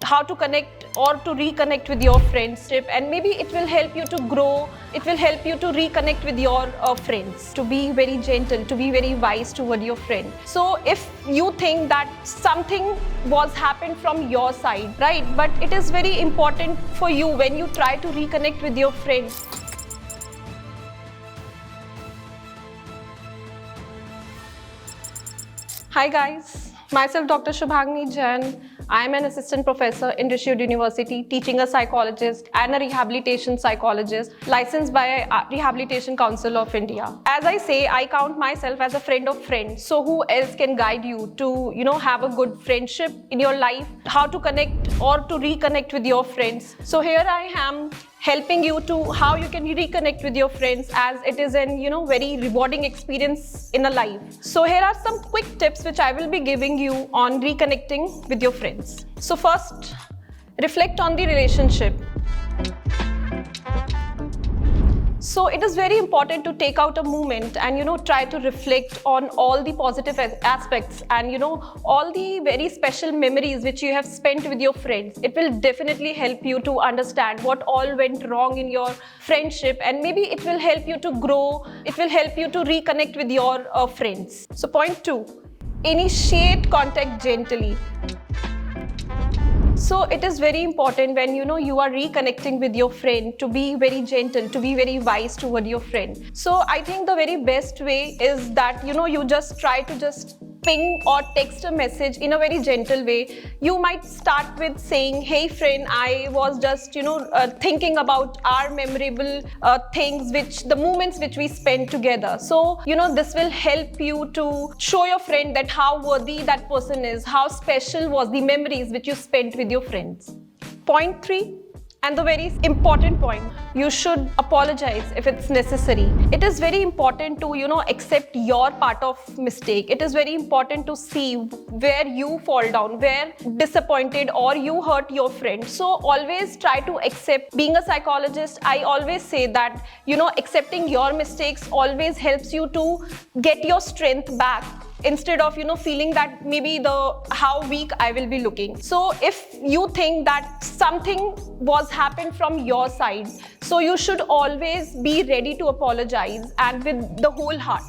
how to connect or to reconnect with your friendship, and maybe it will help you to grow. It will help you to reconnect with your friends, to be very gentle, to be very wise toward your friend. So if you think that something was happened from your side, right, but it is very important for you when you try to reconnect with your friend. Hi guys, myself Dr. Shubhangni Jain. I am an assistant professor in Rishiyod University, teaching a psychologist and a rehabilitation psychologist, licensed by Rehabilitation Council of India. As I say, I count myself as a friend of friends. So who else can guide you to, have a good friendship in your life, how to connect or to reconnect with your friends. So here I am, helping you to how you can reconnect with your friends, as it is an very rewarding experience in a life. So here are some quick tips which I will be giving you on reconnecting with your friends. So first, reflect on the relationship. So it is very important to take out a moment and try to reflect on all the positive aspects and all the very special memories which you have spent with your friends. It will definitely help you to understand what all went wrong in your friendship, and maybe it will help you to grow. It will help you to reconnect with your friends. So point 2, initiate contact gently. So it is very important when you are reconnecting with your friend to be very gentle, to be very wise toward your friend. So I think the very best way is that you just try to just ping or text a message in a very gentle way. You might start with saying, "Hey friend, I was just thinking about our memorable things, the moments which we spent together." So this will help you to show your friend that how worthy that person is, how special was the memories which you spent with your friends. Point 3, and the very important point, you should apologize if it's necessary. It is very important to accept your part of mistake. It is very important to see where you fall down, where disappointed or you hurt your friend. So always try to accept. Being a psychologist, I always say that accepting your mistakes always helps you to get your strength back, instead of feeling that maybe how weak I will be looking. So if you think that something was happened from your side, so you should always be ready to apologize, and with the whole heart.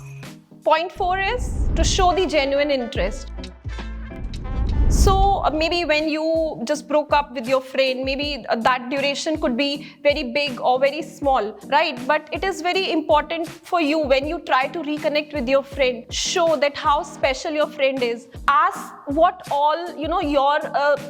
Point 4 is to show the genuine interest. So maybe when you just broke up with your friend, maybe that duration could be very big or very small, right? But it is very important for you when you try to reconnect with your friend, show that how special your friend is. Ask what all your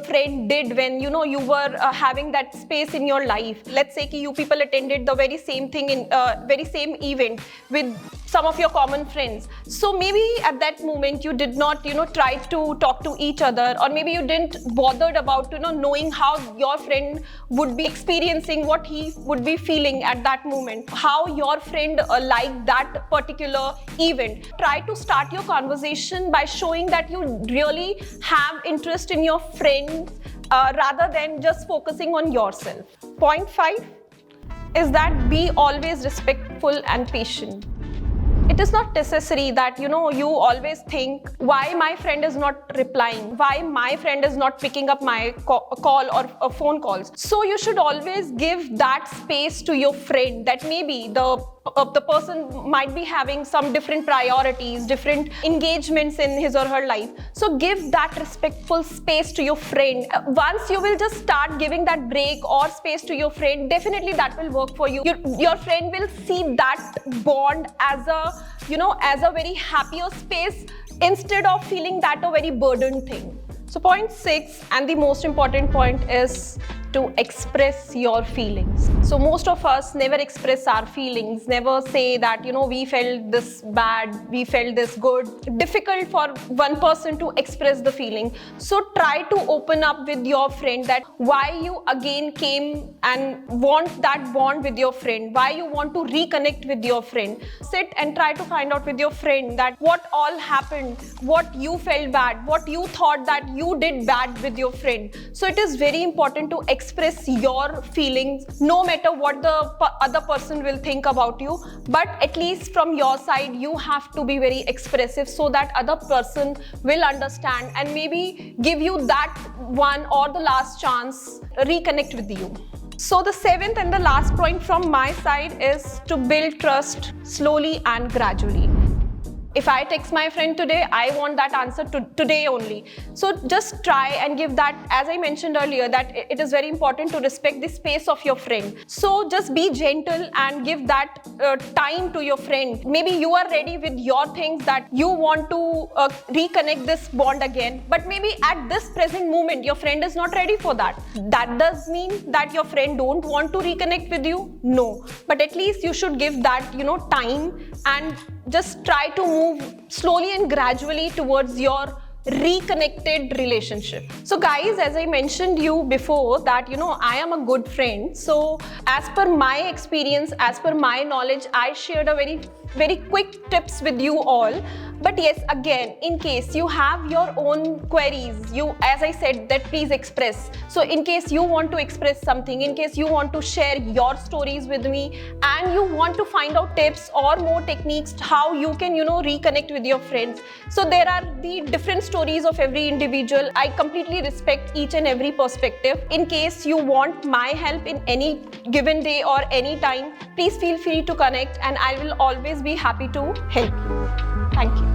friend did when you were having that space in your life. Let's say you people attended the very same thing in very same event with some of your common friends. So maybe at that moment you did not try to talk to each other, or maybe you didn't bothered about knowing how your friend would be experiencing, what he would be feeling at that moment, how your friend liked that particular event. Try to start your conversation by showing that you really have interest in your friends, rather than just focusing on yourself. Point 5 is that be always respectful and patient. It is not necessary that you always think, why my friend is not replying, why my friend is not picking up my call or phone calls. So you should always give that space to your friend, that maybe the person might be having some different priorities, different engagements in his or her life. So give that respectful space to your friend. Once you will just start giving that break or space to your friend, definitely that will work for you. Your friend will see that bond as a very happier space, instead of feeling that a very burdened thing. So point 6, and the most important point, is to express your feelings. So most of us never express our feelings, never say that, we felt this bad, we felt this good. Difficult for one person to express the feeling. So try to open up with your friend that why you again came and want that bond with your friend, why you want to reconnect with your friend. Sit and try to find out with your friend that what all happened, what you felt bad, what you thought that you did bad with your friend. So it is very important to express your feelings, no matter what the other person will think about you, but at least from your side you have to be very expressive so that other person will understand and maybe give you that one or the last chance reconnect with you. So the seventh and the last point from my side is to build trust slowly and gradually. If I text my friend today, I want that answer today only. So just try and give that, as I mentioned earlier, that it is very important to respect the space of your friend. So just be gentle and give that time to your friend. Maybe you are ready with your things that you want to reconnect this bond again, but maybe at this present moment, your friend is not ready for that. That does mean that your friend don't want to reconnect with you? No. But at least you should give that, time and just try to move slowly and gradually towards your reconnected relationship. So guys, as I mentioned you before that, I am a good friend. So as per my experience, as per my knowledge, I shared a very quick tips with you all. But yes, again, in case you have your own queries, as I said, that please express. So in case you want to express something, in case you want to share your stories with me and you want to find out tips or more techniques how you can, reconnect with your friends. So there are the different stories of every individual. I completely respect each and every perspective. In case you want my help in any given day or any time, please feel free to connect and I will always be happy to help you. Thank you.